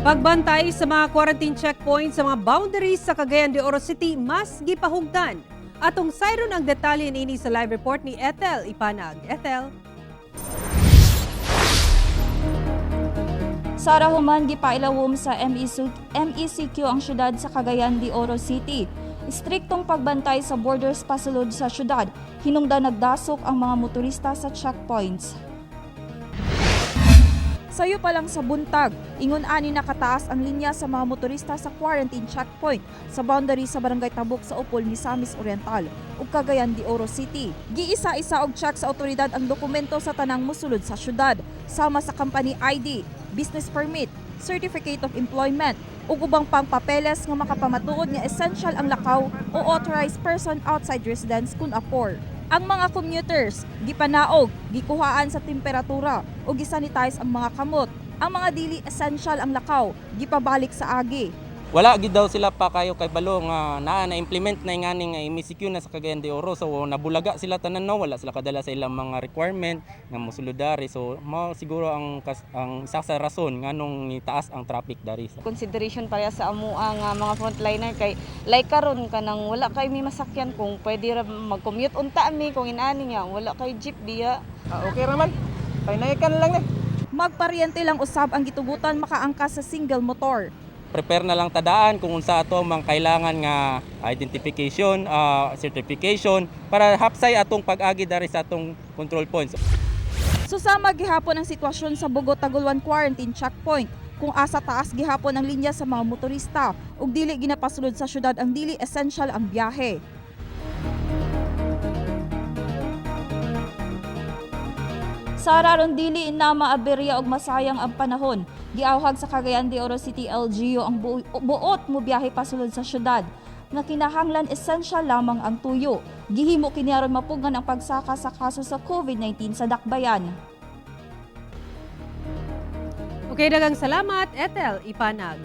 Pagbantay sa mga quarantine checkpoints sa mga boundaries sa Cagayan de Oro City mas gipahugdan. Atong sayron ang detalye niini sa live report ni Ethel Ipanag. Ethel. Sa rahuman gipailawom sa MECQ ang syudad sa Cagayan de Oro City. Istriktong pagbantay sa borders pasulod sa syudad, hinungdan nagdasok ang mga motorista sa checkpoints. Sayo pa lang sa buntag, ingon ani nakataas ang linya sa mga motorista sa quarantine checkpoint sa boundary sa Barangay Tabuk sa Upol, Misamis Oriental ug Cagayan de Oro City. Giisa-isa og check sa awtoridad ang dokumento sa tanang mosulod sa syudad, sama sa company ID, business permit, certificate of employment ug ubang pang papeles nga makapamatuod nga essential ang lakaw o authorized person outside residence kun apor. Ang mga commuters, gipanaog, gikuhaan sa temperatura o gisanitize ang mga kamot. Ang mga dili essential ang lakaw, gipabalik sa agi. Wala gid daw sila pa kayo kay balo nga naa na implement na ngani nga MECQ na sa Cagayan de Oro, so nabulaga sila tanan, no, wala sila kadala sa ilang mga requirement nga mosuludari, so mao siguro ang isa sa rason nganong nitaas ang traffic dari sa consideration para sa amo ang mga frontliner kay like karon kanang wala kay mi masakyan kung pwede ra mag-commute unta mi kung inaani nga wala kay jeep diya. okay raman painayakan lang Magparyente lang usab ang gitugutan makaangkas sa single motor. Prepare na lang tadaan kung unsa ato mang kailangan nga identification, certification para hapsay atong pag-agi dari sa atong control points. Susama gihapon ang sitwasyon sa Bogot Tagulwan Quarantine Checkpoint kung asa taas gihapon ang linya sa mga motorista ug dili ginapasulod sa syudad ang dili essential ang biyahe. Sa araron dili na maaberya og masayang ang panahon, giawhag sa Cagayan de Oro City LGU ang buot mo biyahe pasulod sa syudad nga kinahanglan essential lamang ang tuyo. Gihimo kini aron mapugan ang pagsaka sa kaso sa COVID-19 sa dakbayan. Okay, daghang salamat Ethel Ipanag.